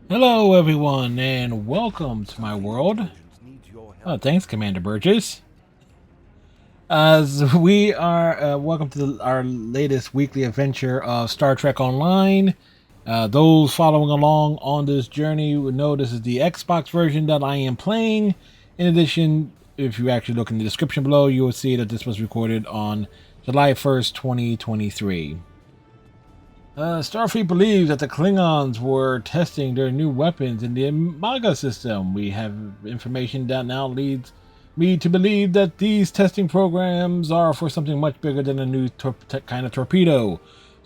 Hello, everyone, and welcome to my world. Oh, thanks, Commander Burgess. As we are, welcome to our latest weekly adventure of Star Trek Online. Those following along on this journey would know this is the Xbox version that I am playing. In addition, if you actually look in the description below, you will see that this was recorded on July 1st, 2023. Starfleet believes that the Klingons were testing their new weapons in the Imaga system. We have information that now leads me to believe that these testing programs are for something much bigger than a new kind of torpedo.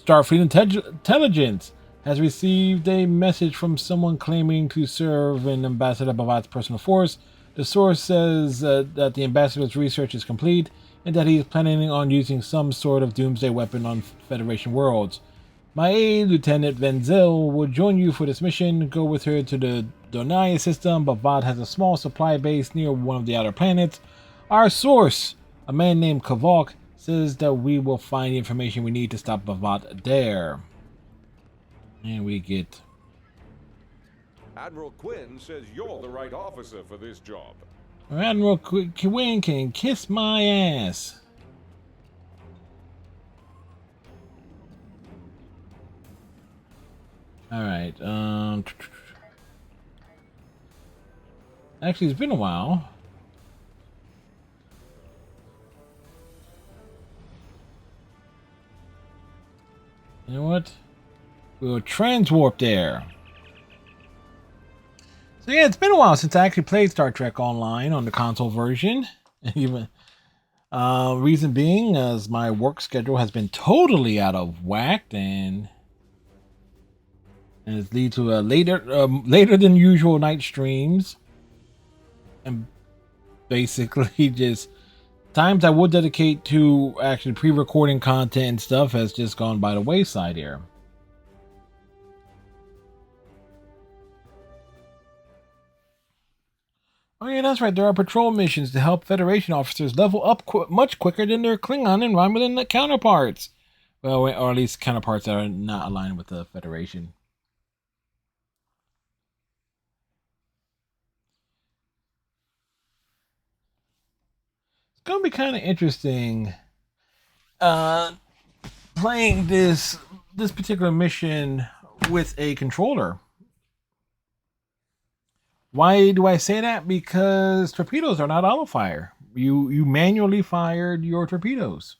Starfleet Intelligence has received a message from someone claiming to serve in Ambassador Bavat's personal force. The source says that the ambassador's research is complete and that he is planning on using some sort of doomsday weapon on Federation worlds. My aide, Lieutenant Venzel, will join you for this mission. Go with her to the Donaya system. Bavad has a small supply base near one of the outer planets. Our source, a man named Kavok, says that we will find the information we need to stop Bavad there. And we get... Admiral Quinn says you're the right officer for this job. Admiral Quinn can kiss my ass. Alright, actually, it's been a while. You know what? We'll transwarp there. So yeah, it's been a while since I actually played Star Trek Online on the console version. Even reason being, as my work schedule has been totally out of whack, and it's lead to a later than usual night streams, and basically just times I would dedicate to actually pre-recording content and stuff has just gone by the wayside here. Oh yeah, that's right. There are patrol missions to help Federation officers level up much quicker than their Klingon and Romulan counterparts. Well, or at least counterparts that are not aligned with the Federation. Gonna be kind of interesting playing this particular mission with a controller. Why do I say that? Because torpedoes are not auto fire. You manually fired your torpedoes.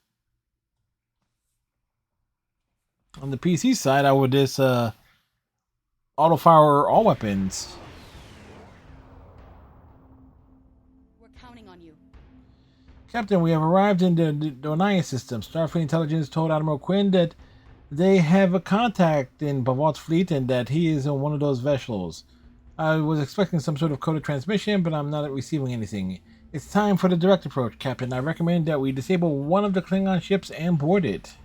On the PC side, I would just auto fire all weapons. Captain, we have arrived in the Donaya system. Starfleet Intelligence told Admiral Quinn that they have a contact in Bavat's fleet and that he is in one of those vessels. I was expecting some sort of coded transmission, but I'm not receiving anything. It's time for the direct approach, Captain. I recommend that we disable one of the Klingon ships and board it.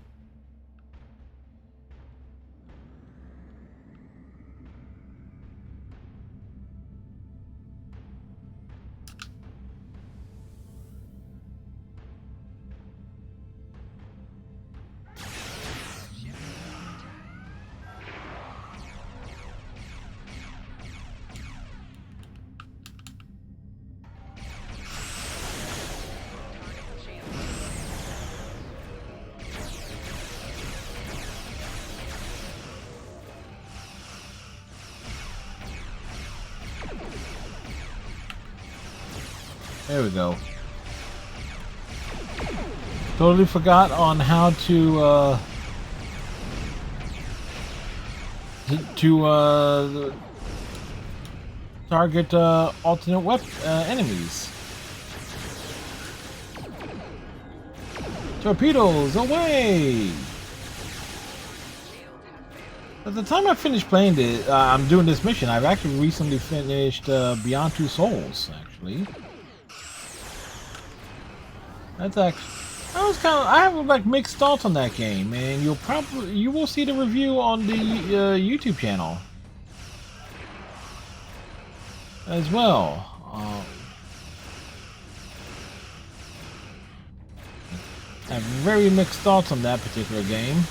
There we go. Totally forgot on how to target alternate weapon enemies. Torpedoes away! At the time I finished playing this, I'm doing this mission. I've actually recently finished Beyond Two Souls, actually. That's actually, I have like mixed thoughts on that game, and you will see the review on the YouTube channel as well. I have very mixed thoughts on that particular game.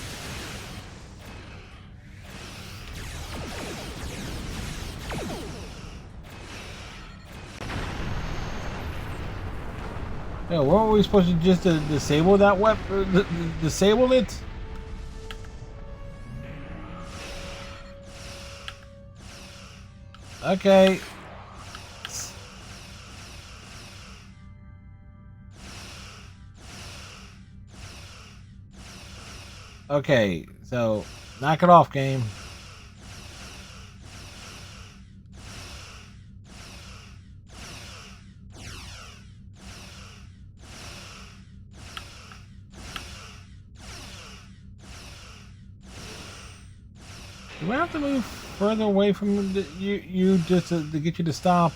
Yeah, weren't we supposed to just disable that weapon? Disable it? Okay. Okay, so knock it off, game. Do we have to move further away from you just to get you to stop?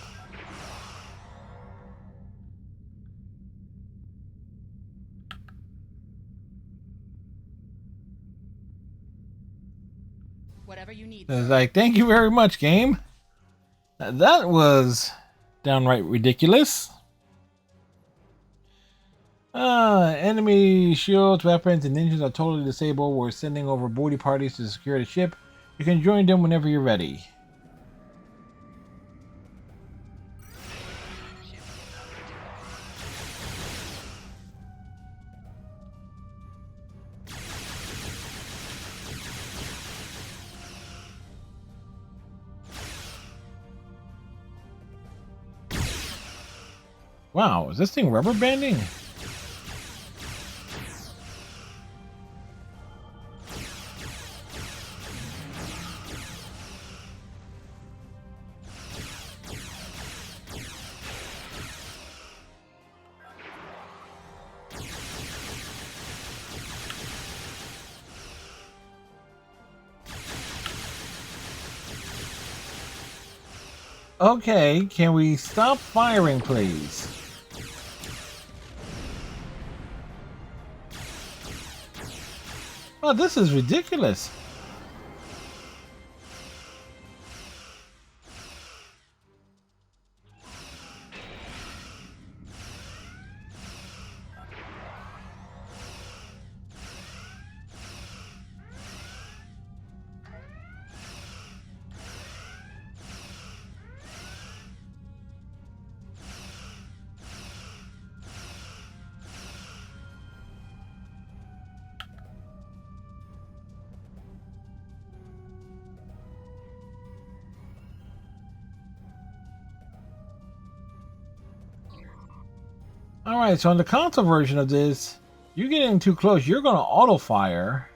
Whatever you need, It's sir. like, thank you very much, game. That was downright ridiculous. Enemy shields, weapons, and engines are totally disabled. We're sending over boarding parties to secure the ship. You can join them whenever you're ready. Wow, is this thing rubber banding? Okay, can we stop firing, please? Oh, this is ridiculous. Alright, so in the console version of this, you getting too close, you're gonna auto fire.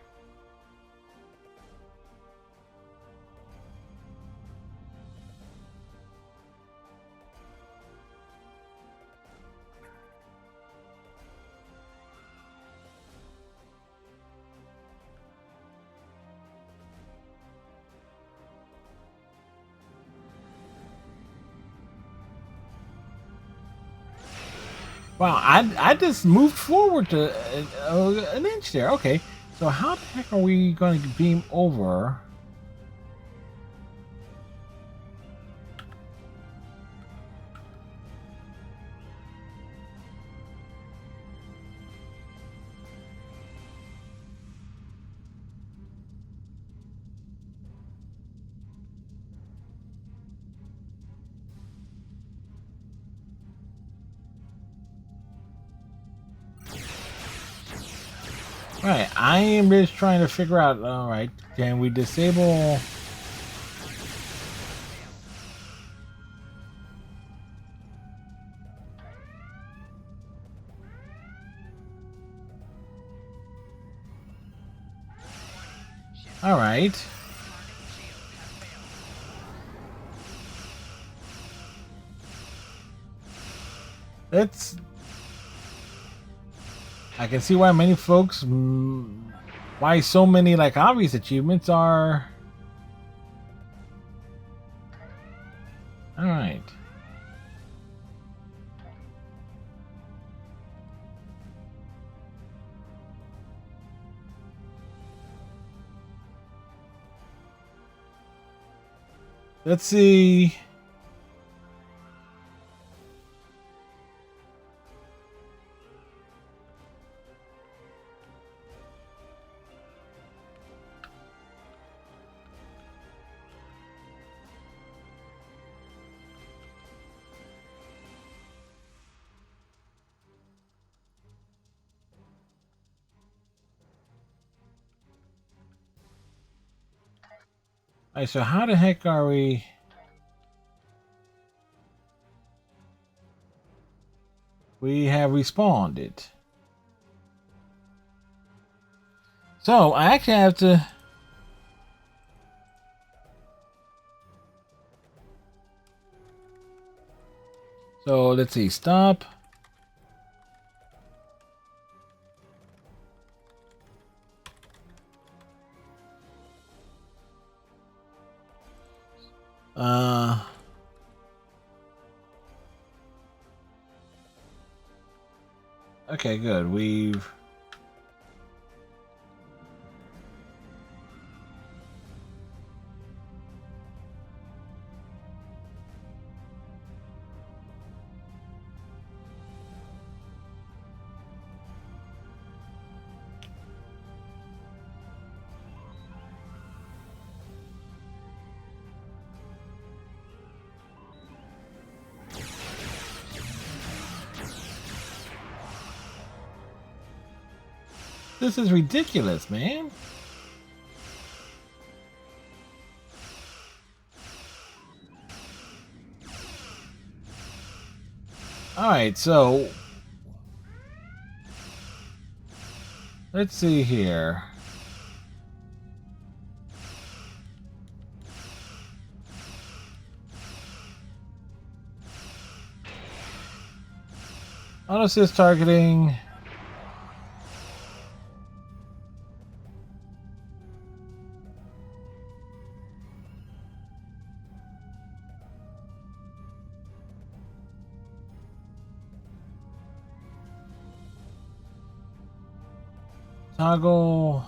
Wow, I just moved forward to an inch there. Okay, so how the heck are we going to beam over? Right, I am just trying to figure out. All right, can we disable? All right. It's. I can see why many folks, why so many like obvious achievements are. All right. Let's see. Alright, so how the heck are we? We have respawned it. So I actually have to. So let's see. Stop. Okay, good. We've. This is ridiculous, man. Alright, so let's see here. Auto assist targeting. Toggle.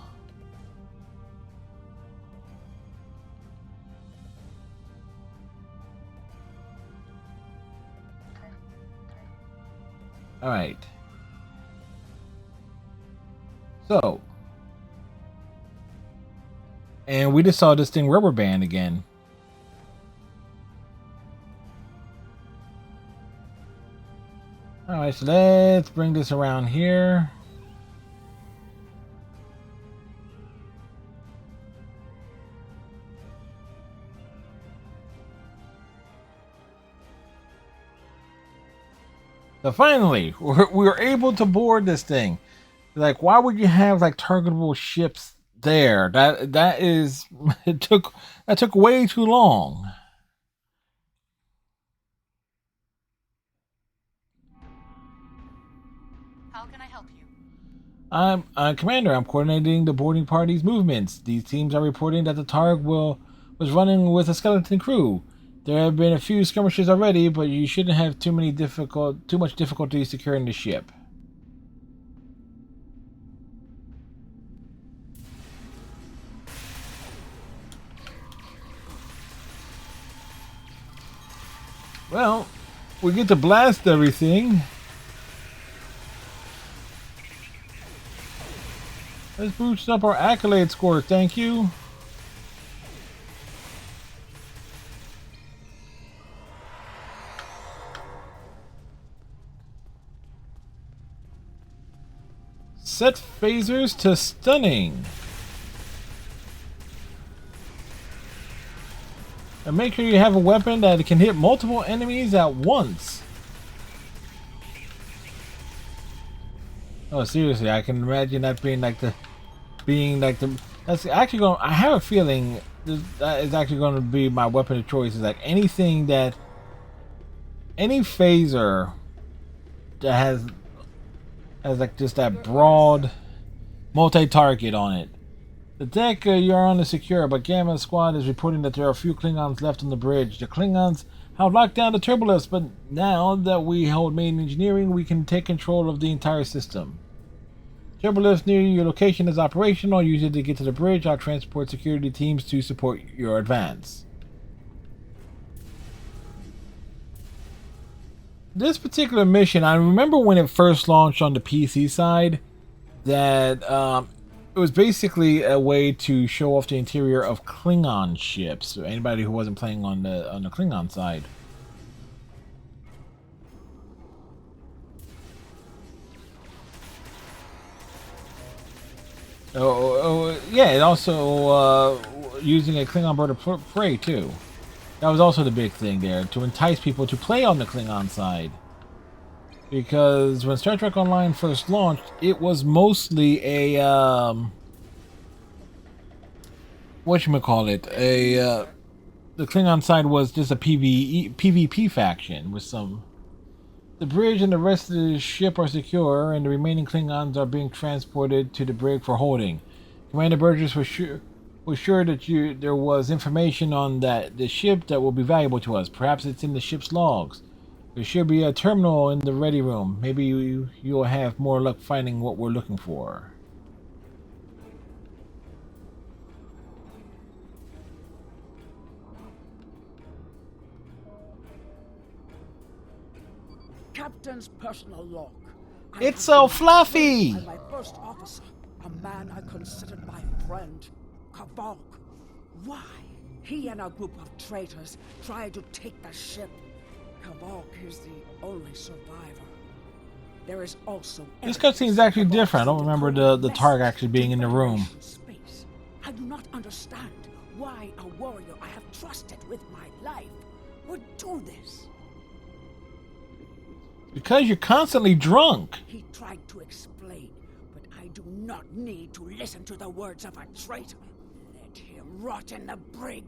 All right. So, and we just saw this thing rubber band again. All right, so let's bring this around here. So finally, we were able to board this thing. Like, why would you have like targetable ships there? That is it took way too long. How can I help you? I'm Commander. I'm coordinating the boarding party's movements. These teams are reporting that the Targ was running with a skeleton crew. There have been a few skirmishes already, but you shouldn't have too much difficulty securing the ship. Well, we get to blast everything. Let's boost up our accolade score, thank you. Set phasers to stunning. And make sure you have a weapon that can hit multiple enemies at once. Oh, seriously, I can imagine that being like the that's actually going. I have a feeling that is actually going to be my weapon of choice. Is like any phaser that has like just that broad multi-target on it. The deck you are on is secure, but Gamma Squad is reporting that there are a few Klingons left on the bridge. The Klingons have locked down the turbolifts, but now that we hold main engineering, we can take control of the entire system. Turbolift near your location is operational. Use it to get to the bridge. I'll transport security teams to support your advance. This particular mission, I remember when it first launched on the PC side, that it was basically a way to show off the interior of Klingon ships. So anybody who wasn't playing on the Klingon side. Yeah, it also using a Klingon bird of prey too. That was also the big thing there, to entice people to play on the Klingon side. Because when Star Trek Online first launched, it was mostly a whatchamacallit, the Klingon side was just a PvP faction with some. The bridge and the rest of the ship are secure, and the remaining Klingons are being transported to the brig for holding. Commander Burgess was sure that there was information on the ship that will be valuable to us. Perhaps it's in the ship's logs. There should be a terminal in the ready room. Maybe you'll have more luck finding what we're looking for. Captain's personal log. It's so fluffy! And my first officer, a man I considered my friend, Kavok. Why? He and a group of traitors tried to take the ship. Kavok is the only survivor. There is also this cutscene is actually different. I don't remember the Targ actually being in the room. Space. I do not understand why a warrior I have trusted with my life would do this. Because you're constantly drunk. He tried to explain, but I do not need to listen to the words of a traitor. Let him rot in the brig.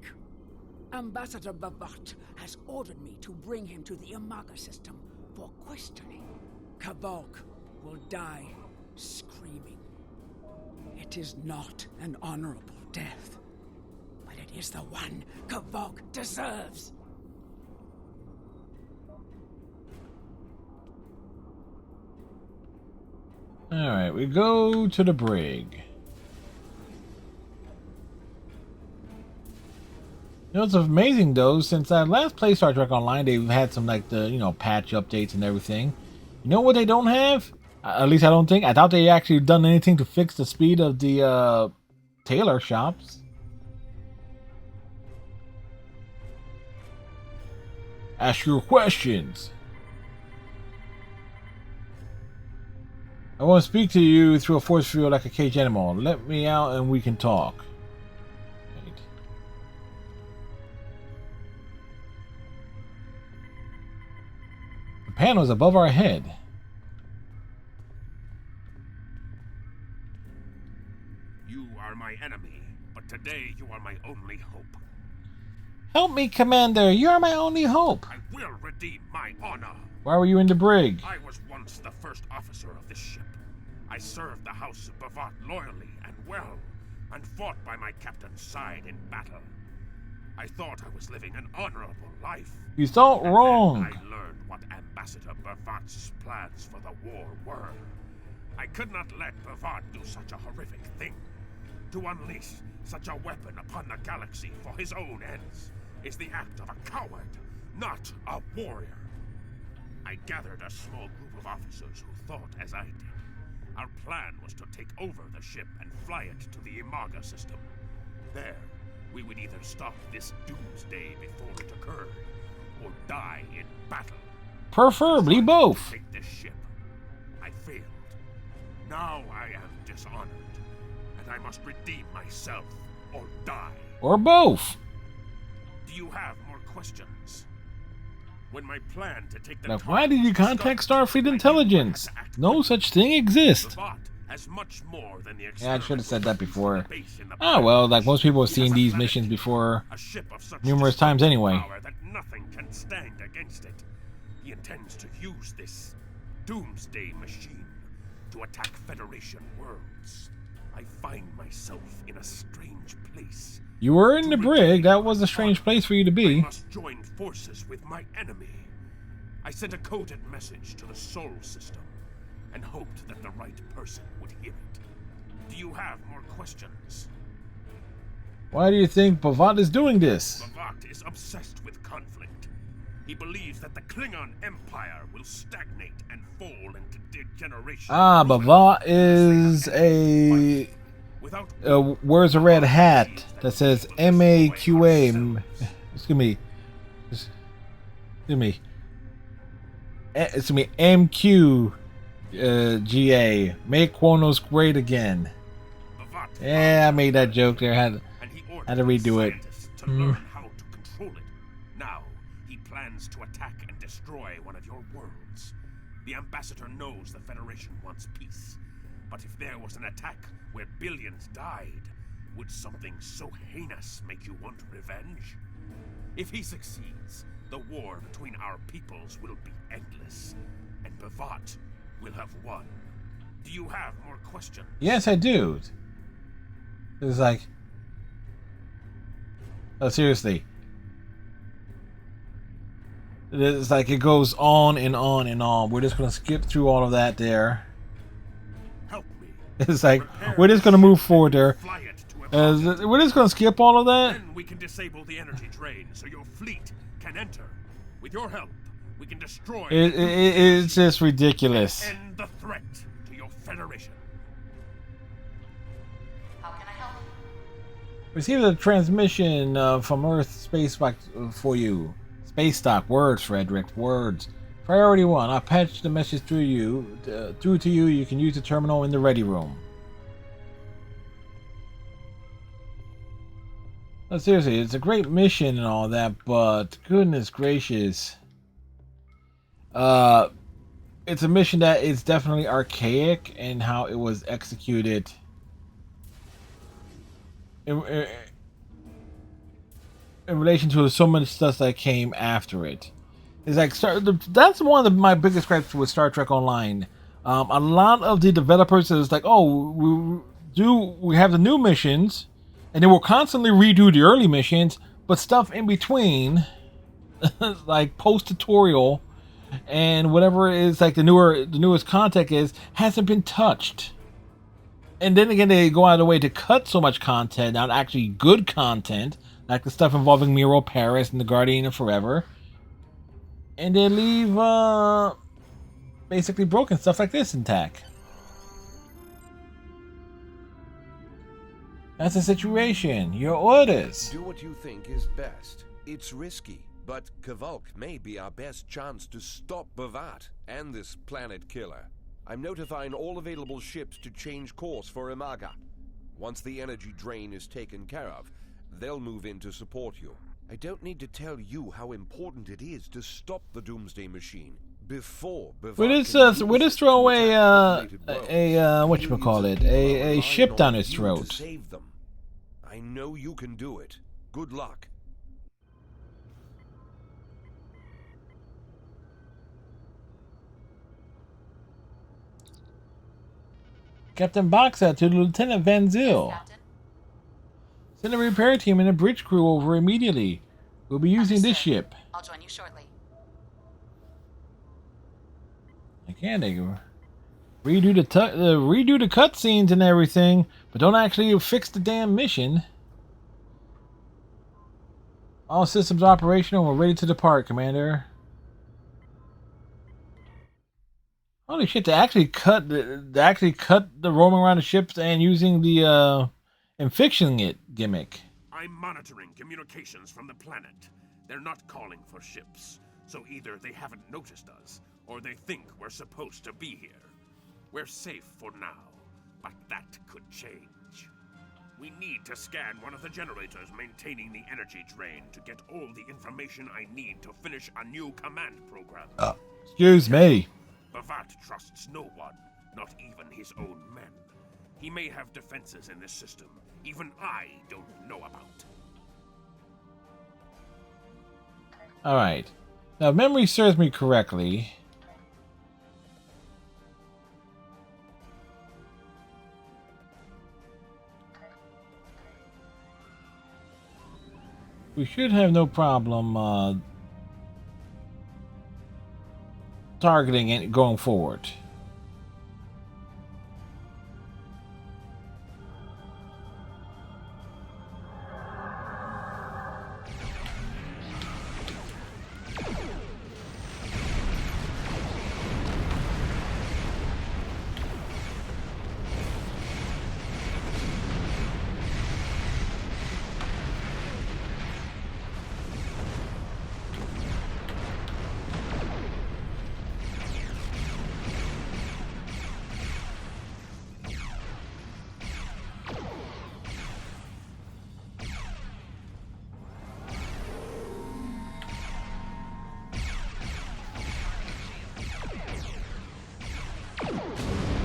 Ambassador Bavat has ordered me to bring him to the Imaga system for questioning. Kavok will die screaming. It is not an honorable death, but it is the one Kavok deserves. Alright, we go to the brig. You know, it's amazing though, since I last played Star Trek Online, they've had some like the, patch updates and everything. You know what they don't have? At least I don't think. I thought they actually done anything to fix the speed of the tailor shops. Ask your questions. I want to speak to you through a force field like a caged animal. Let me out and we can talk. Right. The panel is above our head. You are my enemy, but today you are my only hope. Help me, Commander. You are my only hope. I will redeem my honor. Why were you in the brig? I was once the first officer of this ship. I served the House of Bavat loyally and well, and fought by my captain's side in battle. I thought I was living an honorable life. You thought wrong. And then I learned what Ambassador Bavat's plans for the war were. I could not let Bavat do such a horrific thing. To unleash such a weapon upon the galaxy for his own ends is the act of a coward, not a warrior. I gathered a small group of officers who thought as I did. Our plan was to take over the ship and fly it to the Imaga system. There, we would either stop this Doomsday before it occurred, or die in battle. Preferably both. Take this ship. I failed. Now I am dishonored, and I must redeem myself or die. Or both. Do you have more questions? When my plan to take the Now, why did you contact Starfleet Intelligence? No such thing exists. Yeah, I should have said that before. Ah, well, like most people have seen these missions before numerous times anyway. That nothing can stand against it. He intends to use this Doomsday machine to attack Federation worlds. I find myself in a strange place. You were in the brig. That was a strange place for you to be. I must join forces with my enemy. I sent a coded message to the Sol system and hoped that the right person would hear it. Do you have more questions? Why do you think Bavat is doing this? Bavat is obsessed with conflict. He believes that the Klingon Empire will stagnate and fall into degeneration. Ah, Bavat is a... wears a red hat that says MAQA. Excuse me. MQGA. Make Kronos great again. Yeah, I made that joke there. I Had to redo it. Scientists to learn how to control it. Now, he plans to attack and destroy one of your worlds. The Ambassador knows the Federation wants peace. But if there was an attack where billions died, would something so heinous make you want revenge? If he succeeds, the war between our peoples will be endless, and Bavat will have won. Do you have more questions? Yes, I do. It's like, oh, seriously. It's like it goes on and on and on. We're just gonna skip through all of that there. Help me. It's like Prepare we're just gonna move forward there. fly it to a We're just gonna skip all of that. Then we can disable the energy drain so your fleet can enter. With your help, we can destroy It's just ridiculous. end the threat to your Federation. How can I help? Receive the transmission from Earth space back for you. Space stock words, Frederick, words. Priority 1. I'll patch the message through to you. You can use the terminal in the ready room. No, seriously, it's a great mission and all that, but goodness gracious. It's a mission that is definitely archaic in how it was executed. In relation to so much stuff that came after it. It's like that's one of my biggest gripes with Star Trek Online. A lot of the developers is like, oh, we have the new missions, and they will constantly redo the early missions, but stuff in between, like post-tutorial and whatever is like the newest content hasn't been touched. And then again, they go out of the way to cut so much content, not actually good content, like the stuff involving Miro Paris and the Guardian of Forever. And they leave basically broken stuff like this intact. That's the situation. Your orders. Do what you think is best. It's risky, but Kvolk may be our best chance to stop Bavat and this planet killer. I'm notifying all available ships to change course for Imaga. Once the energy drain is taken care of, they'll move in to support you. I don't need to tell you how important it is to stop the Doomsday machine before Bavat we just throw away a ship down its throat. Save them. I know you can do it. Good luck. Captain Boxa to Lieutenant Van Zyl. Captain? Send a repair team and a bridge crew over immediately. We'll be using this ship. I'll join you shortly. I can't redo the cutscenes and everything, but don't actually fix the damn mission. All systems operational. We're ready to depart, Commander. Holy shit! They actually cut the roaming around the ships and using the and fixing it gimmick. I'm monitoring communications from the planet. They're not calling for ships, so either they haven't noticed us, or they think we're supposed to be here. We're safe for now, but that could change. We need to scan one of the generators maintaining the energy drain to get all the information I need to finish a new command program. Excuse me. Bavat trusts no one, not even his own men. He may have defenses in this system even I don't know about. Alright. Now, if memory serves me correctly, we should have no problem targeting it going forward.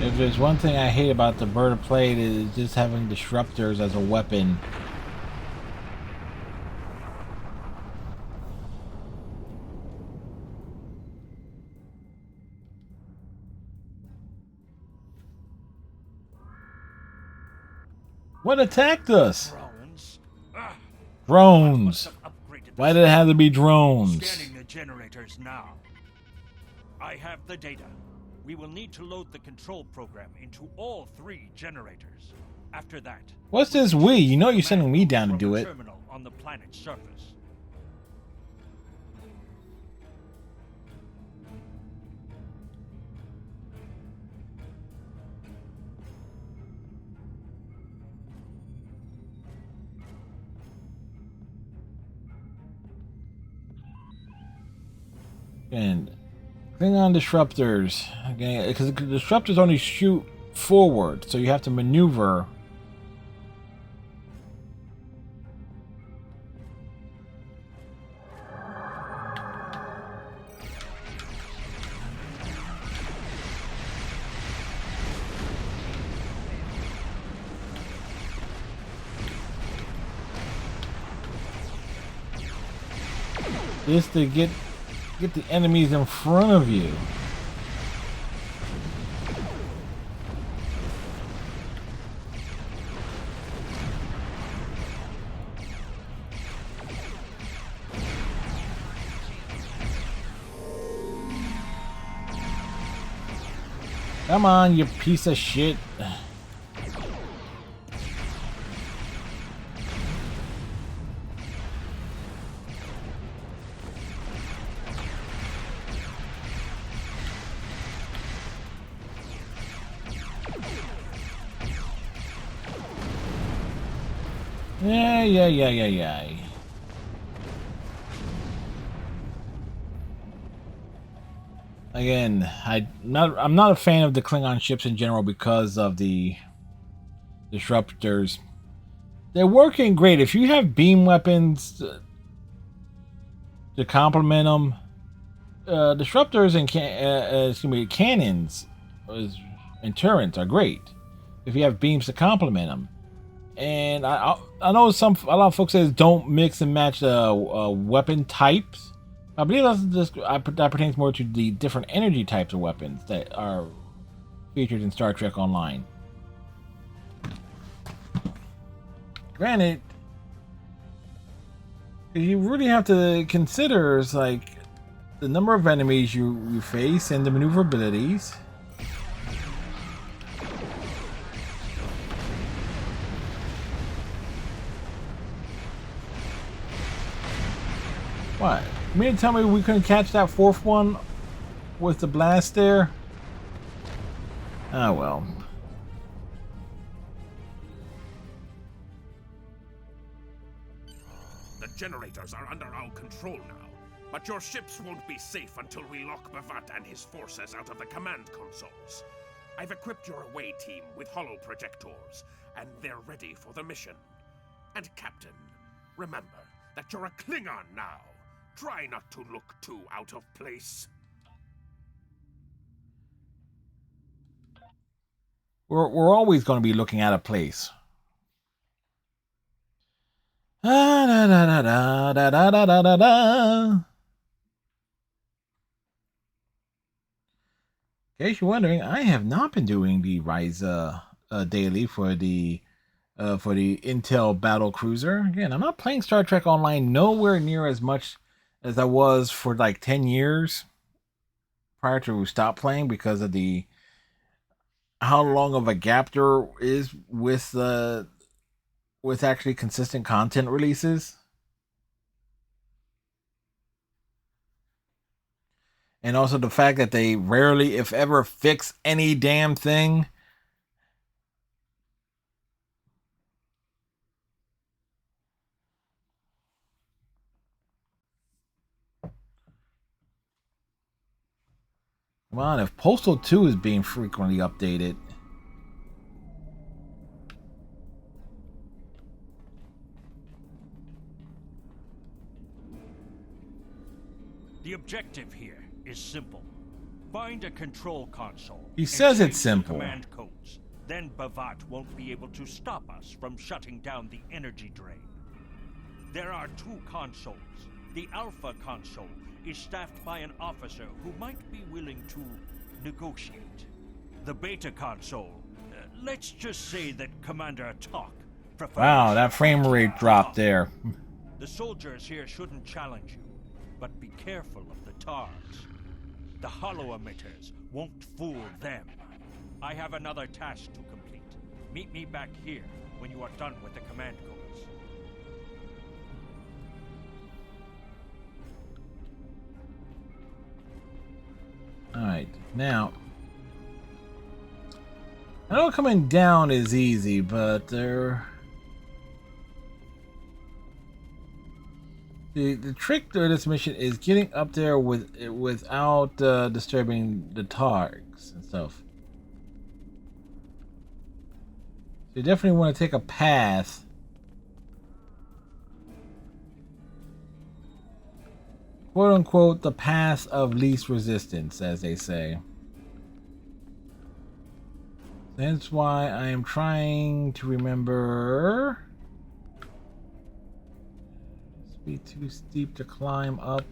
If there's one thing I hate about the bird of prey, it is just having disruptors as a weapon. What attacked us? Drones? Drones. Why did it have to be drones? Scanning the generators now. I have the data. We will need to load the control program into all 3 generators. After that, What's this we? You know you're sending me down to from do a it. terminal on the planet's surface. And Klingon disruptors. Okay, because the disruptors only shoot forward, so you have to maneuver. Just to get the enemies in front of you. Come on, you piece of shit. Yeah. Again, I'm not a fan of the Klingon ships in general because of the disruptors. They're working great. If you have beam weapons to complement them, disruptors and cannons and turrets are great. If you have beams to complement them. And I know a lot of folks says don't mix and match weapon types. I believe that pertains more to the different energy types of weapons that are featured in Star Trek Online. Granted, you really have to consider is like the number of enemies you face and the maneuverabilities. What? You mean to tell me we couldn't catch that 4th one with the blast there? Oh well. The generators are under our control now, but your ships won't be safe until we lock Bavat and his forces out of the command consoles. I've equipped your away team with holo projectors, and they're ready for the mission. And Captain, remember that you're a Klingon now. Try not to look too out of place. We're always going to be looking out of place. Da, da, da, da, da, da, da, da, da, da. In case you're wondering, I have not been doing the Rise daily for the Intel battle cruiser. Again, I'm not playing Star Trek Online nowhere near as much as I was for like 10 years prior to stop playing because of the how long of a gap there is with actually consistent content releases. And also the fact that they rarely, if ever, fix any damn thing. Come on, if Postal 2 is being frequently updated. The objective here is simple. Find a control console. He and says change it's the simple. Command codes. Then Bavat won't be able to stop us from shutting down the energy drain. There are 2 consoles. The Alpha console is staffed by an officer who might be willing to negotiate. The Beta console, let's just say that Commander Talk prefers... Wow, that frame rate dropped there. The soldiers here shouldn't challenge you, but be careful of the Targs. The hollow emitters won't fool them. I have another task to complete. Meet me back here when you are done with the command codes. Alright, now... I know coming down is easy, but there... The trick to this mission is getting up there without disturbing the Targs and stuff. So you definitely want to take a path. Quote unquote, the path of least resistance, as they say. That's why I am trying to remember. It's be too steep to climb up.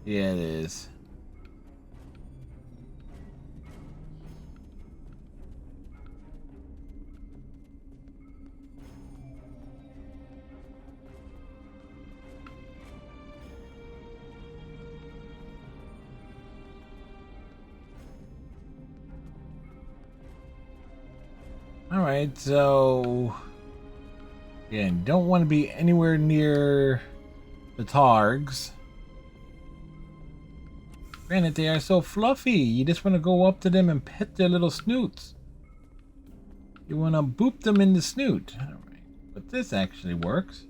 Yeah, it is. Alright, so... Again, don't want to be anywhere near the Targs. Granted, they are so fluffy. You just want to go up to them and pet their little snoots. You want to boop them in the snoot. Alright, but this actually works.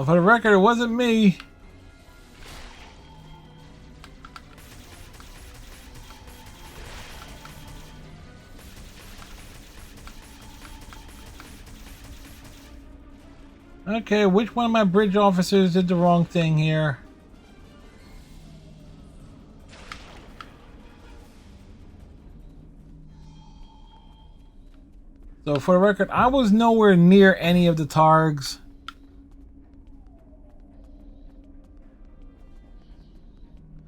For the record, it wasn't me. Okay, which one of my bridge officers did the wrong thing here? So for the record, I was nowhere near any of the Targs.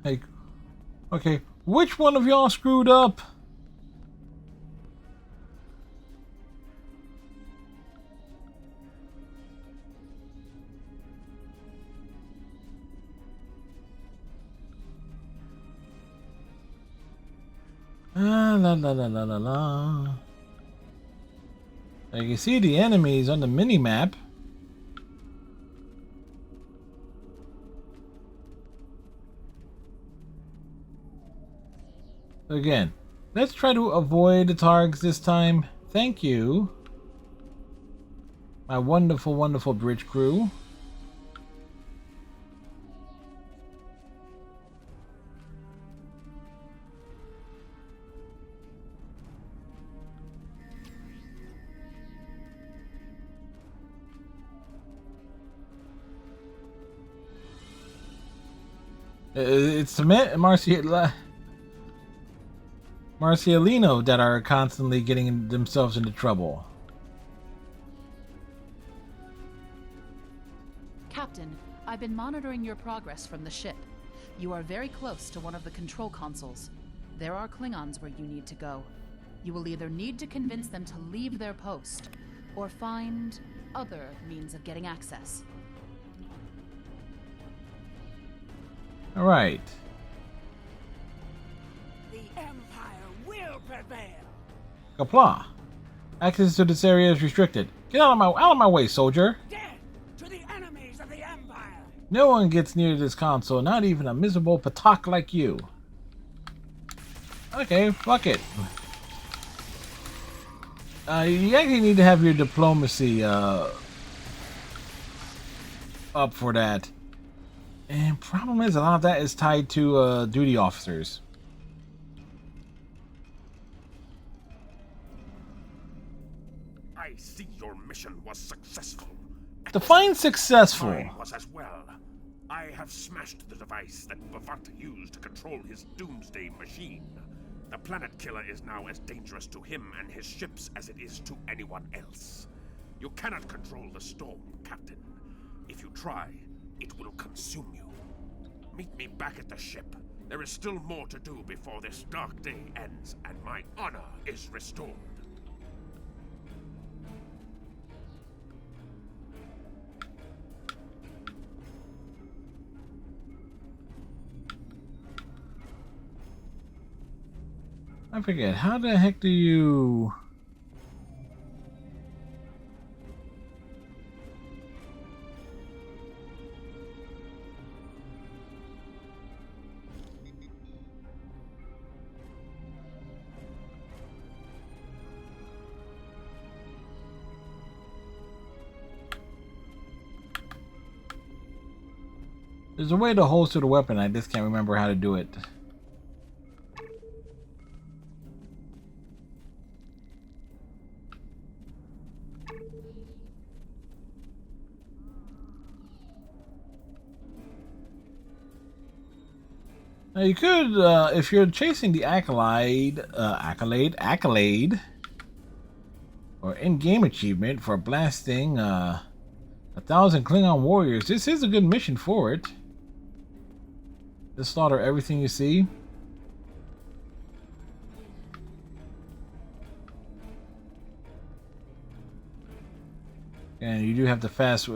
Like, okay, which one of y'all screwed up? La la la la la la. You can see the enemies on the mini-map. Again, let's try to avoid the Targs this time. Thank you, my wonderful, wonderful bridge crew. It's the Marcialino that are constantly getting themselves into trouble. Captain, I've been monitoring your progress from the ship. You are very close to one of the control consoles. There are Klingons where you need to go. You will either need to convince them to leave their post, or find other means of getting access. All right. The Empire will prevail. Kapla. Access to this area is restricted. Get out of my way, soldier. Death to the enemies of the Empire! No one gets near this console, not even a miserable patak like you. Okay, fuck it. You actually need to have your diplomacy up for that. And problem is, a lot of that is tied to duty officers. I see your mission was successful. Define successful. Mine was as well. I have smashed the device that Bhavat used to control his Doomsday machine. The planet killer is now as dangerous to him and his ships as it is to anyone else. You cannot control the storm, Captain. If you try, it will consume you. Meet me back at the ship. There is still more to do before this dark day ends and my honor is restored. I forget, how the heck do you... There's a way to holster the weapon, I just can't remember how to do it. Now you could, if you're chasing the accolade, or in-game achievement for blasting 1,000 Klingon warriors, this is a good mission for it. Just slaughter everything you see. And you do have the fast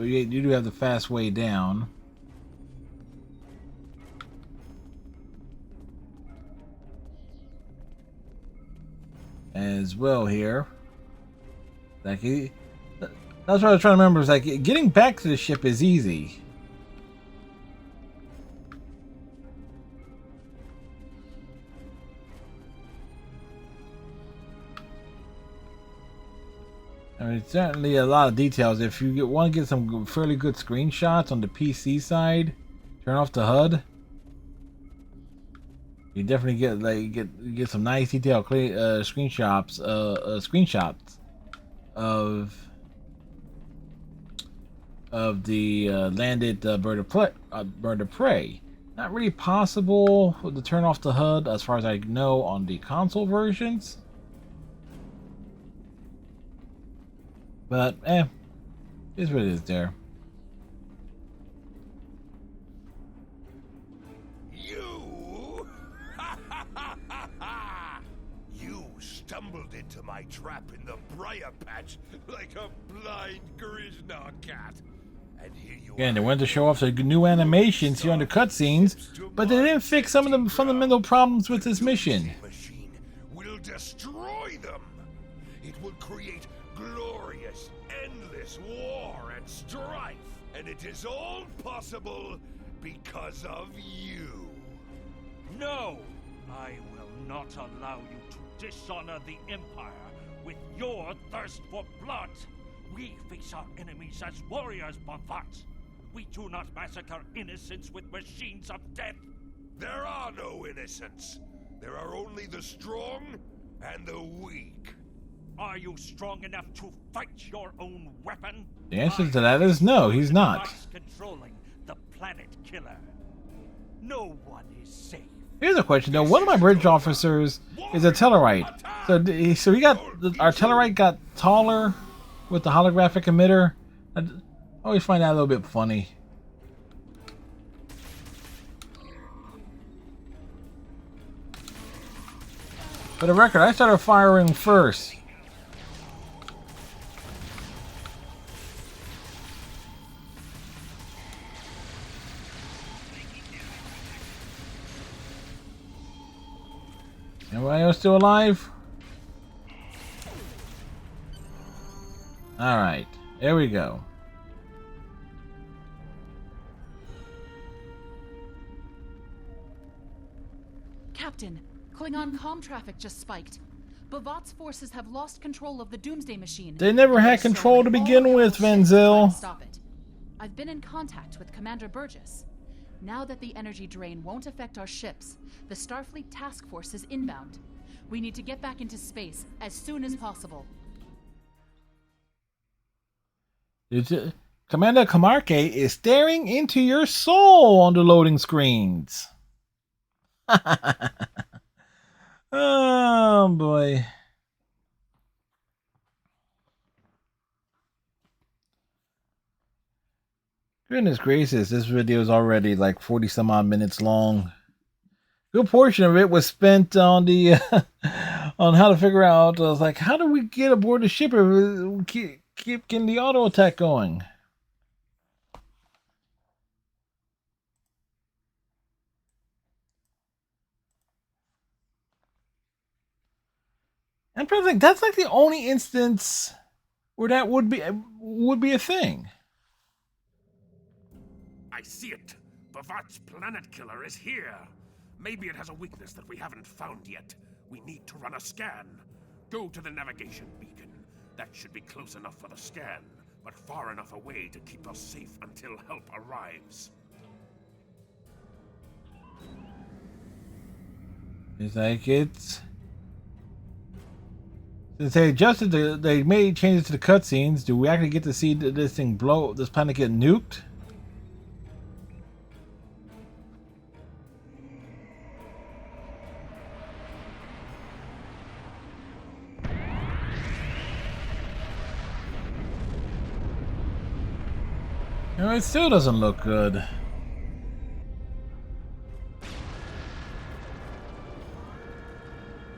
way down. As well here. Like that's what I was trying to remember, is like getting back to the ship is easy. I mean, certainly a lot of details. If you want to get some fairly good screenshots on the PC side, turn off the HUD. You definitely get some nice detailed screenshots of the landed bird of prey. Not really possible to turn off the HUD as far as I know on the console versions. But it's what it is there. You stumbled into my trap in the briar patch like a blind Griznar cat. And here you Again, they are. wanted to show off the new animations here on the cutscenes, but they didn't fix some of the fundamental problems with this mission. Machine will destroy them. It will create glorious, endless war and strife. And it is all possible because of you. No! I will not allow you to dishonor the Empire with your thirst for blood. We face our enemies as warriors, Bhavat. We do not massacre innocents with machines of death. There are no innocents. There are only the strong and the weak. Are you strong enough to fight your own weapon? The answer to that is no, he's not. Controlling the planet killer. No one is safe. Here's a question though. One of my bridge officers is a Tellarite. So our Tellarite got taller with the holographic emitter. I always find that a little bit funny. For the record, I started firing first. Anybody else still alive? Alright, there we go. Captain, Klingon comm traffic just spiked. Bavat's forces have lost control of the Doomsday machine. They never and had they're control to destroying begin all with, Rebel ships to try Venzel. to stop it. I've been in contact with Commander Burgess. Now that the energy drain won't affect our ships, the Starfleet task force is inbound. We need to get back into space as soon as possible. Commander Camarque is staring into your soul on the loading screens. Oh boy. Goodness gracious, this video is already like 40 some odd minutes long. Good portion of it was spent on the on how to figure out. I was like, how do we get aboard the ship if we keep getting the auto attack going? I'm trying to think. That's like the only instance where that would be a thing. I see it. Bavat's planet killer is here. Maybe it has a weakness that we haven't found yet. We need to run a scan. Go to the navigation beacon. That should be close enough for the scan, but far enough away to keep us safe until help arrives. It's like it's... Since they adjusted they made changes to the cutscenes, do we actually get to see this thing blow, this planet get nuked? You know, it still doesn't look good.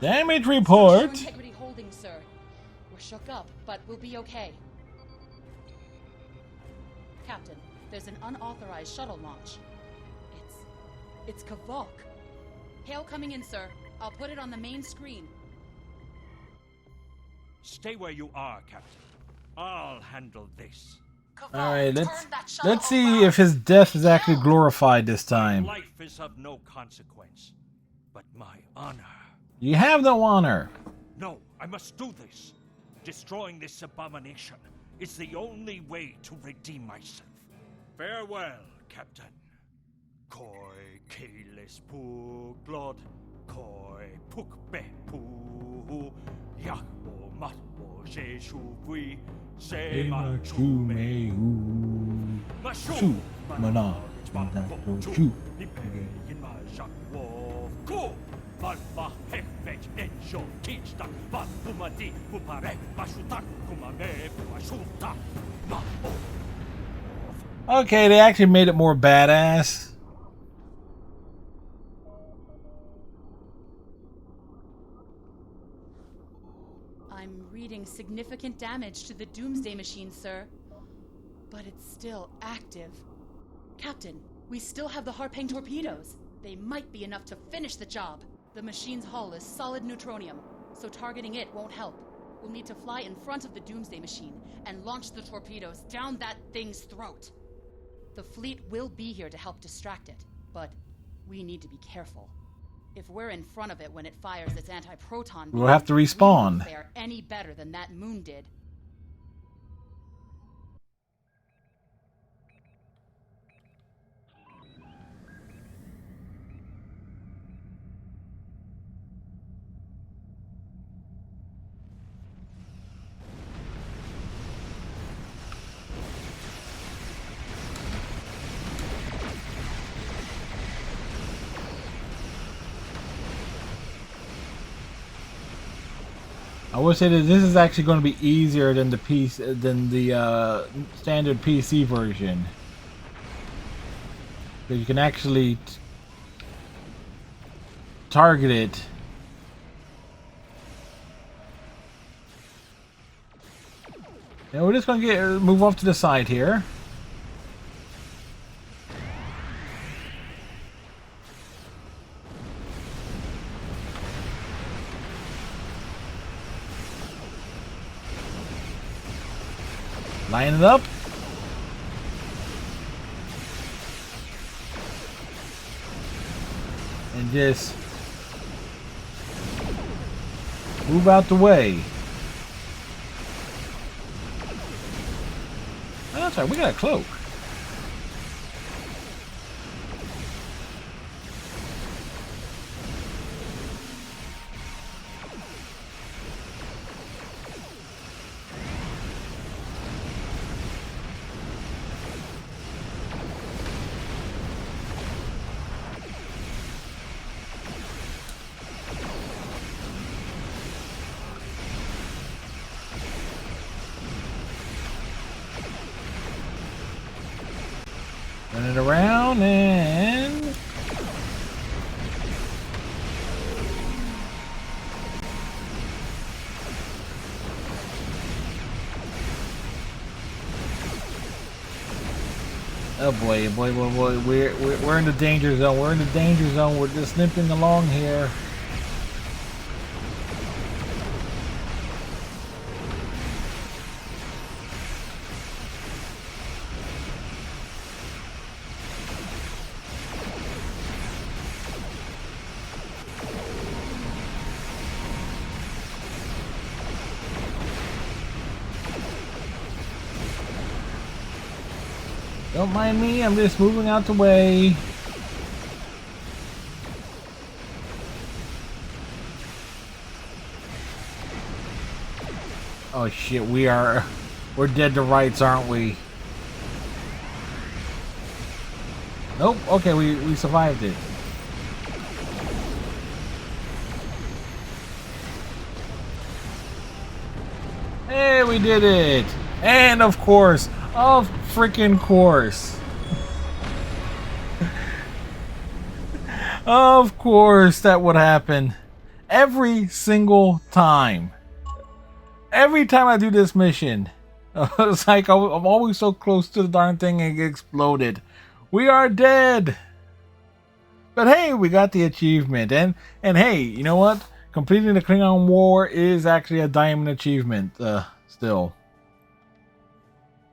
Damage report. Integrity holding, sir. We're shook up, but we'll be okay. Captain, there's an unauthorized shuttle launch. It's Kavok. Hail coming in, sir. I'll put it on the main screen. Stay where you are, Captain. I'll handle this. Kavok, Alright, turn that shuttle let's see around. if his death is actually glorified this time. Life is of no consequence, but my honor. You have no honor. No, I must do this. Destroying this abomination is the only way to redeem myself. Farewell, Captain. Koi keles pu glod, koi puk be pu, yakbo matbo jeshu bui, se ma chu me hu, ma shu mana, chu, nipe in ma jak wo ko. Valva hekbej enjo tichta, val pumadi pupare bashutak kumame pumashuta ma. Okay, they actually made it more badass. I'm reading significant damage to the Doomsday machine, sir. But it's still active. Captain, we still have the Harpang torpedoes. They might be enough to finish the job. The machine's hull is solid neutronium, so targeting it won't help. We'll need to fly in front of the Doomsday machine and launch the torpedoes down that thing's throat. The fleet will be here to help distract it, but we need to be careful. If we're in front of it when it fires its anti-proton beam, We'll have to respawn. we won't fare any better than that moon did. I would say that this is actually going to be easier than the standard PC version. Because you can actually target it. And we're just going to move off to the side here. Line it up. And just move out the way. Oh, that's right, we got a cloak. Turn it around and oh boy, we're in the danger zone. We're in the danger zone. We're just limping along here. Don't mind me, I'm just moving out the way. Oh shit, we're dead to rights, aren't we? Nope, okay, we survived it. Hey, we did it! And of course, freaking course. Of course that would happen. Every single time. Every time I do this mission. It's like I'm always so close to the darn thing and it exploded. We are dead. But hey, we got the achievement. And hey, you know what? Completing the Klingon War is actually a diamond achievement still.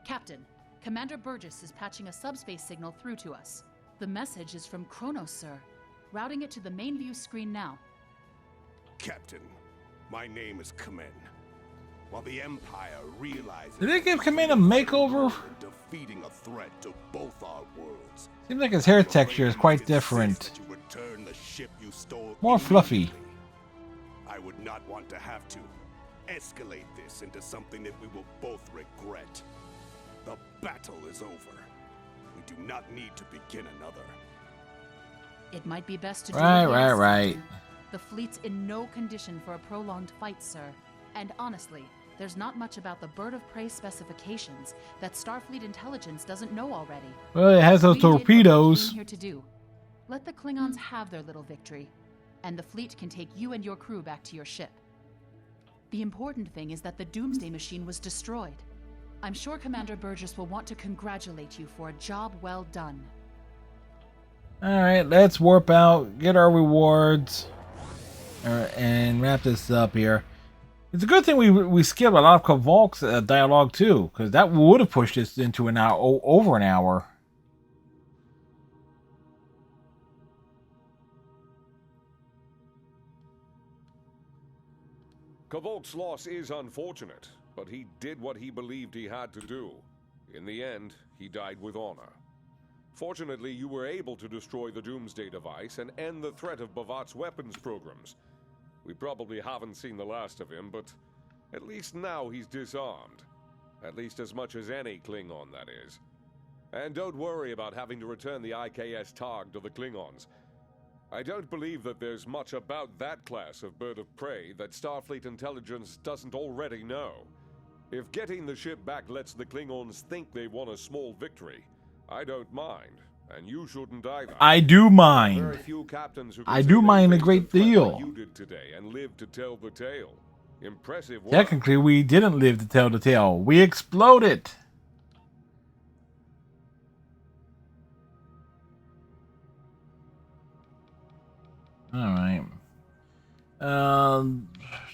Captain, Commander Burgess is patching a subspace signal through to us. The message is from Kronos, sir. Routing it to the main view screen now. Captain, my name is Kamen. While the Empire realizes... Did they give Kamen a makeover? Defeating a threat to both our worlds. Seems like his hair texture is quite different. More fluffy. I would not want to have to escalate this into something that we will both regret. The battle is over. We do not need to begin another. It might be best to do Right. The fleet's in no condition for a prolonged fight, sir. And honestly, there's not much about the bird of prey specifications that Starfleet intelligence doesn't know already. Well, it has those We did what we torpedoes. came here to do. Let the Klingons have their little victory, and the fleet can take you and your crew back to your ship. The important thing is that the Doomsday machine was destroyed. I'm sure Commander Burgess will want to congratulate you for a job well done. Alright, let's warp out, get our rewards, and wrap this up here. It's a good thing we skipped a lot of Kvolk's dialogue too, because that would have pushed us into an hour, over an hour. Kvolk's loss is unfortunate, but he did what he believed he had to do. In the end, he died with honor. Fortunately, you were able to destroy the Doomsday device and end the threat of Bavat's weapons programs. We probably haven't seen the last of him, but at least now he's disarmed. At least as much as any Klingon, that is. And don't worry about having to return the IKS Targ to the Klingons. I don't believe that there's much about that class of bird of prey that Starfleet intelligence doesn't already know. If getting the ship back lets the Klingons think they won a small victory, I don't mind, and you shouldn't either. I do mind. Very few captains who can I say do they mind a faced great threat deal. like you did today and live to tell the tale. Impressive work. Technically, we didn't live to tell the tale. We exploded. Alright.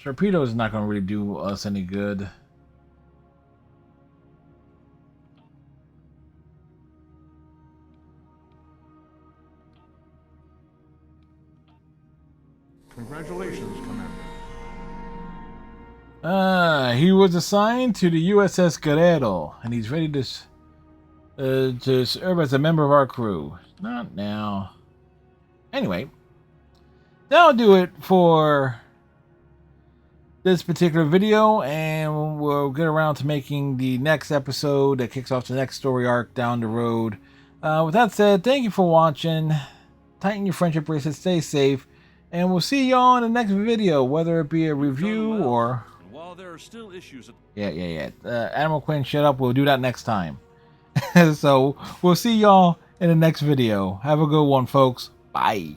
Torpedo is not going to really do us any good. He was assigned to the USS Guerrero, and he's ready to serve as a member of our crew. Not now. Anyway, that'll do it for this particular video, and we'll get around to making the next episode that kicks off the next story arc down the road. With that said, thank you for watching. Tighten your friendship bracelets, stay safe, and we'll see y'all in the next video, whether it be a review or... While there are still issues... Yeah. Admiral Quinn, shut up. We'll do that next time. So, we'll see y'all in the next video. Have a good one, folks. Bye.